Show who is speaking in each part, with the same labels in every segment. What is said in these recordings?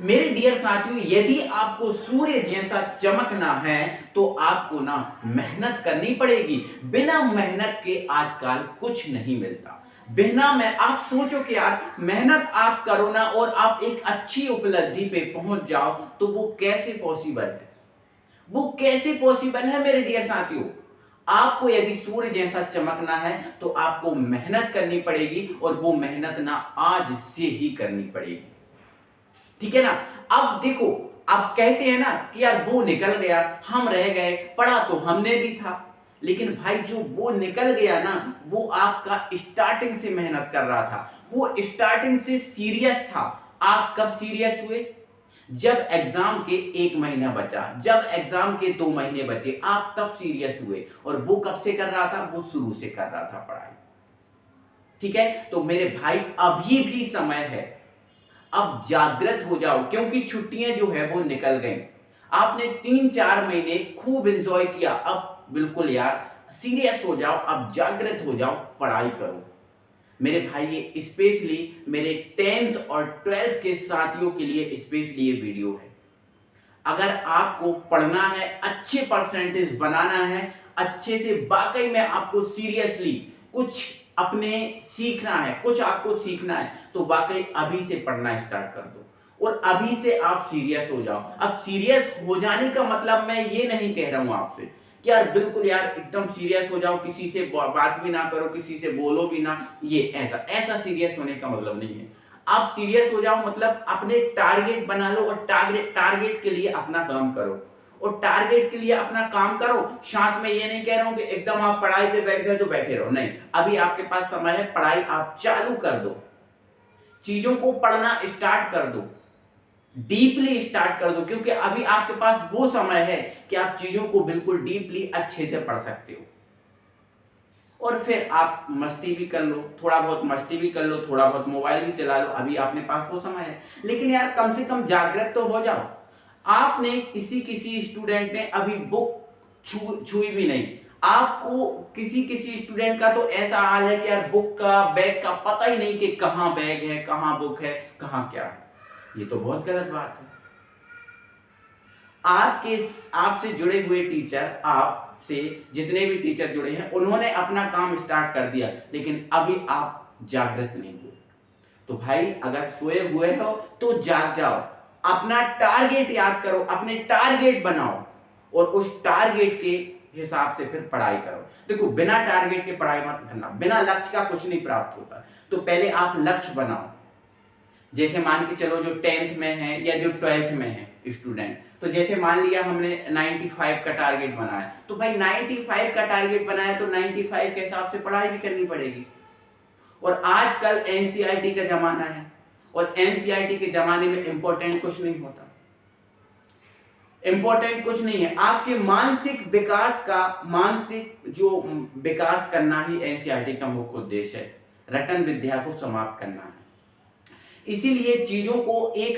Speaker 1: मेरे डियर साथियों, यदि आपको सूर्य जैसा चमकना है तो आपको ना मेहनत करनी पड़ेगी। बिना मेहनत के आजकल कुछ नहीं मिलता। बिना मैं आप सोचो कि यार मेहनत आप करो ना और आप एक अच्छी उपलब्धि पे पहुंच जाओ, तो वो कैसे पॉसिबल है? वो कैसे पॉसिबल है मेरे डियर साथियों? आपको यदि सूर्य जैसा चमकना है तो आपको मेहनत करनी पड़ेगी, और वो मेहनत ना आज से ही करनी पड़ेगी। ठीक है ना? अब देखो, आप कहते हैं ना कि यार वो निकल गया, हम रह गए, पढ़ा तो हमने भी था। लेकिन भाई जो वो निकल गया ना, वो आपका स्टार्टिंग से मेहनत कर रहा था, वो स्टार्टिंग से सीरियस था। आप कब सीरियस हुए? जब एग्जाम के 1 महीना बचा, जब एग्जाम के 2 महीने बचे, आप तब सीरियस हुए। और वो कब से कर रहा था? वो शुरू से कर रहा था पढ़ाई। ठीक है? तो मेरे भाई अभी भी समय है, अब जागृत हो जाओ, क्योंकि छुट्टियां जो है वो निकल गई। आपने 3-4 महीने खूब एंजॉय किया, अब बिल्कुल यार सीरियस हो जाओ, अब जागृत हो जाओ, पढ़ाई करो। मेरे भाई ये स्पेशली मेरे 10th और 12th के साथियों के लिए स्पेशली ये वीडियो है। अगर आपको पढ़ना है, अच्छे परसेंटेज बनाना है, अच्छे से वाकई में आपको सीरियसली कुछ अपने सीखना है, कुछ आपको सीखना है, तो वाकई अभी से पढ़ना स्टार्ट कर दो और अभी से आप सीरियस हो जाओ। अब सीरियस हो जाने का मतलब मैं ये नहीं कह रहा हूं आपसे कि यार बिल्कुल यार एकदम सीरियस हो जाओ, किसी से बात भी ना करो, किसी से बोलो भी ना, ये ऐसा ऐसा सीरियस होने का मतलब नहीं है। आप सीरियस हो जाओ, मतलब अपने टारगेट बना लो और टारगेट टारगेट के लिए अपना काम करो, और टारगेट के लिए अपना काम करो। साथ में ये नहीं कह रहा हूं कि एकदम आप पढ़ाई पे बैठ गए तो बैठे रहो, नहीं, अभी आपके पास समय है, पढ़ाई आप चालू कर दो, चीजों को पढ़ना स्टार्ट कर दो, डीपली स्टार्ट कर दो, क्योंकि अभी आपके पास वो समय है कि आप चीजों को बिल्कुल डीपली अच्छे से पढ़ सकते हो। और फिर आप मस्ती भी कर लो, थोड़ा बहुत मस्ती भी कर लो, थोड़ा बहुत मोबाइल भी चला लो, अभी अपने पास वो समय है। लेकिन यार कम से कम जागृत तो हो जाओ। आपने किसी किसी स्टूडेंट ने अभी बुक छुई भी नहीं। आपको किसी किसी स्टूडेंट का तो ऐसा हाल है कि यार बुक का, बैग का पता ही नहीं कि कहाँ बैग है, कहाँ बुक है, कहाँ क्या है। ये तो बहुत गलत बात है। आपके आपसे जुड़े हुए टीचर, आपसे जितने भी टीचर जुड़े हैं, उन्होंने अपना काम स्टार्ट कर दिया, लेकिन अभी आप जागृत नहीं हुए। तो भाई अगर सोए हुए हो तो जाग जाओ, अपना टारगेट याद करो, अपने टारगेट बनाओ और उस टारगेट के हिसाब से फिर पढ़ाई करो। देखो, बिना टारगेट के पढ़ाई मत करना, बिना लक्ष्य का कुछ नहीं प्राप्त होता। तो पहले आप लक्ष्य बनाओ। जैसे मान के चलो जो 10th में है या जो 12th में है स्टूडेंट, तो जैसे मान लिया हमने 95 का टारगेट बनाया, तो भाई 95 का टारगेट बनाया तो 95 के हिसाब से पढ़ाई भी करनी पड़ेगी। और आजकल एनसीईआरटी का जमाना है, और एनसीईआरटी के जमाने में इंपॉर्टेंट कुछ नहीं होता, इंपॉर्टेंट कुछ नहीं है। आपके मानसिक विकास का, मानसिक जो विकास करना ही एनसीईआरटी का मुख्य उद्देश्य है, रटन विद्या को समाप्त करना है। इसीलिए चीजों को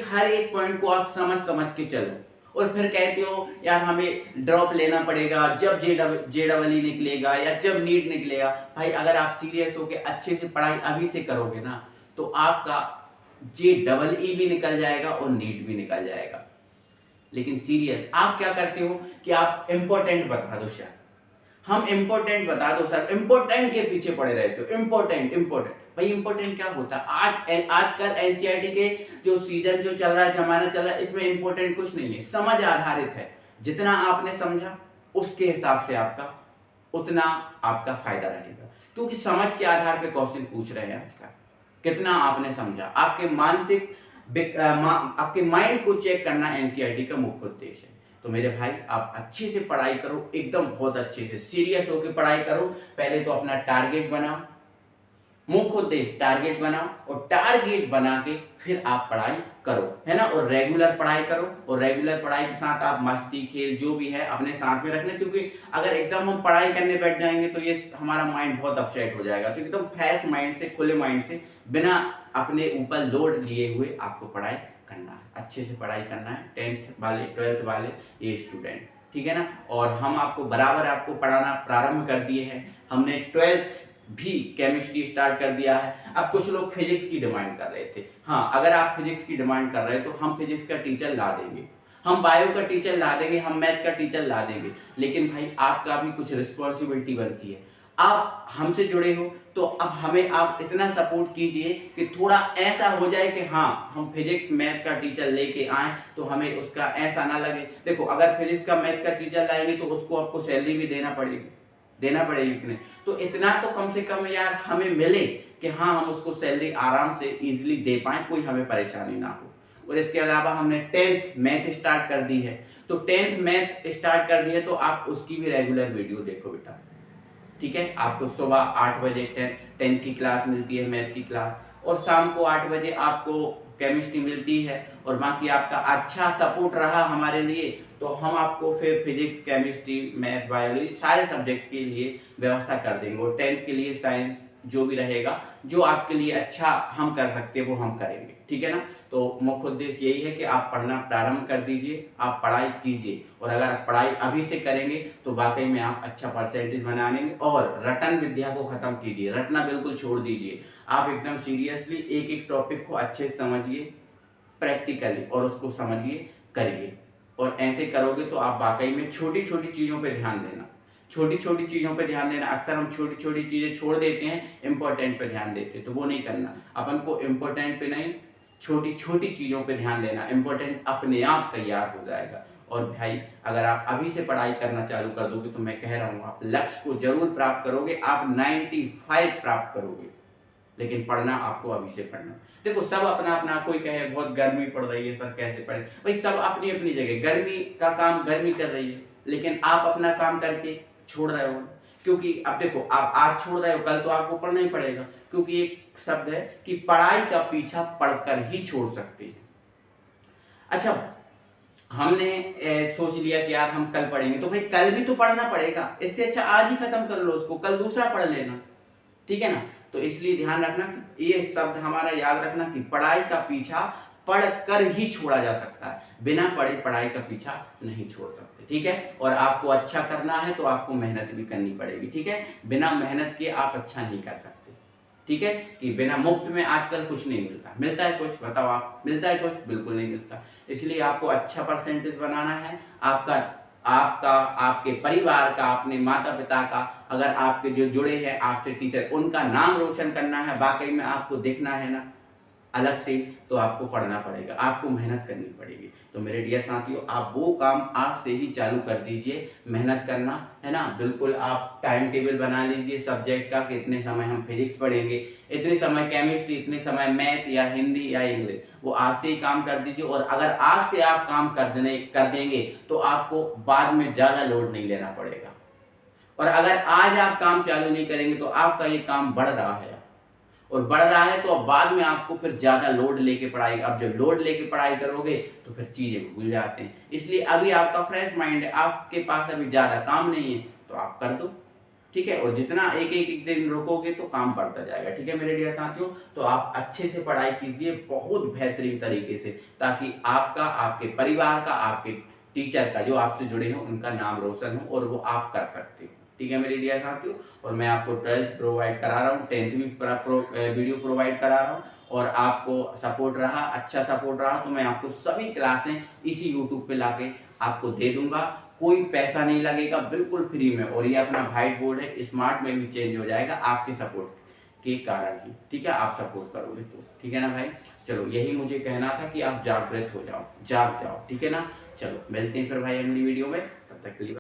Speaker 1: हर एक पॉइंट को आप समझ समझ के चलो। और फिर कहते हो यार हमें ड्रॉप लेना पड़ेगा जब JEE निकलेगा या जब नीट निकलेगा। भाई अगर आप सीरियस हो के अच्छे से पढ़ाई अभी से करोगे ना, तो आपका JEE भी निकल जाएगा और नीट भी निकल जाएगा। लेकिन सीरियस आप क्या करते हो कि आप इंपॉर्टेंट बता दो सर, हम इंपॉर्टेंट बता दो सर, इंपॉर्टेंट के पीछे पड़े रहते हो, इंपॉर्टेंट इंपॉर्टेंट। भाई इंपॉर्टेंट क्या होता है? आजकल एनसीईआरटी के जो सीजन जो चल रहा है, जमाना चल रहा है, इसमें इंपॉर्टेंट कुछ नहीं है, समझ आधारित है। जितना आपने समझा उसके हिसाब से आपका उतना आपका फायदा रहेगा, क्योंकि समझ के आधार पे क्वेश्चन पूछ रहे हैं आजकल। कितना आपने समझा, आपके मानसिक आपके माइंड को चेक करना एनसीईआरटी का मुख्य उद्देश्य है। तो मेरे भाई आप अच्छे से पढ़ाई करो, एकदम बहुत अच्छे से सीरियस होकर पढ़ाई करो। पहले तो अपना टारगेट बनाओ, मुख्य उद्देश्य टारगेट बनाओ, और टारगेट बना के फिर आप पढ़ाई करो, है ना। और रेगुलर पढ़ाई करो, और रेगुलर पढ़ाई के साथ आप मस्ती खेल जो भी है अपने साथ में रखना, क्योंकि अगर एकदम हम पढ़ाई करने बैठ जाएंगे तो ये हमारा माइंड बहुत अपसेट हो जाएगा। तो एकदम फ्रेश माइंड से, खुले माइंड से, बिना अपने ऊपर लोड लिए हुए आपको पढ़ाई करना है, अच्छे से पढ़ाई करना है। 10th वाले, 12th वाले ये स्टूडेंट, ठीक है ना। और हम आपको बराबर आपको पढ़ाना प्रारंभ कर दिए हैं। हमने 12th भी केमिस्ट्री स्टार्ट कर दिया है। अब कुछ लोग फिजिक्स की डिमांड कर रहे थे। हाँ, अगर आप फिजिक्स की डिमांड कर रहे हैं तो हम फिजिक्स का टीचर ला देंगे, हम बायो का टीचर ला देंगे, हम मैथ का टीचर ला देंगे। लेकिन भाई आपका भी कुछ रिस्पॉन्सिबिलिटी बनती है। आप हमसे जुड़े हो तो अब हमें आप इतना सपोर्ट कीजिए कि थोड़ा ऐसा हो जाए कि हाँ, हम फिजिक्स मैथ का टीचर लेके आए तो हमें उसका ऐसा ना लगे। देखो, अगर फिजिक्स का मैथ का टीचर लाएंगे तो उसको आपको सैलरी भी देना पड़ेगी कि नहीं? तो इतना तो कम से कम यार हमें मिले कि हाँ, हम उसको सैलरी आराम से इजीली दे पाएं, कोई हमें परेशानी ना हो। और इसके अलावा हमने 10th मैथ स्टार्ट कर दी है, तो 10th मैथ स्टार्ट कर दी है तो आप उसकी भी रेगुलर वीडियो देखो बेटा, ठीक है? आपको सुबह 8 बजे 10th की क्लास मिलती है, मैथ की क्लास, और शाम को 8 बजे आपको केमिस्ट्री मिलती है। और बाकी आपका अच्छा सपोर्ट रहा हमारे लिए तो हम आपको फिर फिजिक्स, केमिस्ट्री, मैथ, बायोलॉजी सारे सब्जेक्ट के लिए व्यवस्था कर देंगे। और 10th के लिए साइंस जो भी रहेगा, जो आपके लिए अच्छा हम कर सकते हैं वो हम करेंगे, ठीक है ना? तो मुख्य उद्देश्य यही है कि आप पढ़ना प्रारंभ कर दीजिए, आप पढ़ाई कीजिए, और अगर आप पढ़ाई अभी से करेंगे तो वाकई में आप अच्छा परसेंटेज बना लेंगे। और रटन विद्या को खत्म कीजिए, रटना बिल्कुल छोड़ दीजिए। आप एकदम सीरियसली एक एक टॉपिक को अच्छे से समझिए, प्रैक्टिकली, और उसको समझिए, करिए। और ऐसे करोगे तो आप वाकई में छोटी छोटी चीज़ों पे ध्यान देना, छोटी छोटी चीज़ों पे ध्यान देना। अक्सर हम छोटी छोटी चीज़ें छोड़ देते हैं, इंपॉर्टेंट पे ध्यान देते हैं, तो वो नहीं करना। अपन को इंपॉर्टेंट पे नहीं, छोटी छोटी चीज़ों पे ध्यान देना, इंपॉर्टेंट अपने आप तैयार हो जाएगा। और भाई, अगर आप अभी से पढ़ाई करना चालू कर दोगे तो मैं कह रहा हूँ आप लक्ष्य को जरूर प्राप्त करोगे, आप 95 प्राप्त करोगे। लेकिन पढ़ना आपको अभी से पढ़ना। देखो, सब अपना अपना, कोई कहे बहुत गर्मी पड़ रही है सर कैसे पढ़े, भाई सब अपनी अपनी जगह, गर्मी का काम गर्मी कर रही है, लेकिन आप अपना काम करके छोड़ रहे हो। क्योंकि अब देखो, आप आज छोड़ रहे हो, कल तो आपको पढ़ना ही पड़ेगा। क्योंकि एक शब्द है कि पढ़ाई का पीछा पढ़कर ही छोड़ सकते हैं। अच्छा, हमने सोच लिया कि यार हम कल पढ़ेंगे, तो भाई कल भी तो पढ़ना पड़ेगा। इससे अच्छा आज ही खत्म कर लो उसको, कल दूसरा पढ़ लेना, ठीक है ना? तो इसलिए ध्यान रखना कि ये शब्द हमारा याद रखना कि पढ़ाई का पीछा पढ़कर ही छोड़ा जा सकता है, बिना पढ़े पढ़ाई का पीछा नहीं छोड़ सकते, ठीक है? और आपको अच्छा करना है तो आपको मेहनत भी करनी पड़ेगी, ठीक है? बिना मेहनत के आप अच्छा नहीं कर सकते, ठीक है? कि बिना मुफ्त में आजकल कुछ नहीं मिलता। मिलता है कुछ? बताओ आप, मिलता है कुछ? बिल्कुल नहीं मिलता। इसलिए आपको अच्छा परसेंटेज बनाना है। आपका आपका आपके परिवार का, अपने माता पिता का, अगर आपके जो जुड़े हैं आपसे टीचर, उनका नाम रोशन करना है, वाकई में आपको दिखना है ना अलग से, तो आपको पढ़ना पड़ेगा, आपको मेहनत करनी पड़ेगी। तो मेरे डियर साथियों, आप वो काम आज से ही चालू कर दीजिए, मेहनत करना, है ना? बिल्कुल आप टाइम टेबल बना लीजिए सब्जेक्ट का कि इतने समय हम फिजिक्स पढ़ेंगे, इतने समय केमिस्ट्री, इतने समय मैथ या हिंदी या इंग्लिश, वो आज से ही काम कर दीजिए। और अगर आज से आप काम कर देंगे तो आपको बाद में ज़्यादा लोड नहीं लेना पड़ेगा। और अगर आज आप काम चालू नहीं करेंगे तो आपका ये काम बढ़ रहा है, और बढ़ रहा है तो अब बाद में आपको फिर ज़्यादा लोड लेके पढ़ाई, अब जब लोड लेके पढ़ाई करोगे तो फिर चीज़ें भूल जाते हैं। इसलिए अभी आपका फ्रेश माइंड है, आपके पास अभी ज़्यादा काम नहीं है, तो आप कर दो, ठीक है? और जितना एक दिन रुकोगे तो काम बढ़ता जाएगा, ठीक है मेरे डियर साथियों? तो आप अच्छे से पढ़ाई कीजिए, बहुत बेहतरीन तरीके से, ताकि आपका, आपके परिवार का, आपके टीचर का, जो आपसे जुड़े हों, उनका नाम रोशन हो और वो आप कर सकते हो, ठीक है मेरे डियर साथियों? और मैं आपको 12th प्रोवाइड करा रहा हूँ, 10th भी वीडियो प्रोवाइड करा रहा हूँ, और आपको सपोर्ट रहा, अच्छा सपोर्ट रहा, तो मैं आपको सभी क्लासें इसी यूट्यूब पे लाके आपको दे दूंगा। कोई पैसा नहीं लगेगा, बिल्कुल फ्री में। और ये अपना व्हाइट बोर्ड है, स्मार्ट में भी चेंज हो जाएगा आपके सपोर्ट के कारण ही, ठीक है? आप सपोर्ट करोगे तो, ठीक है ना भाई? चलो, यही मुझे कहना था कि आप जागृत हो जाओ, जाग जाओ, ठीक है ना? चलो, मिलते हैं फिर भाई अगली वीडियो में, तब तक के लिए।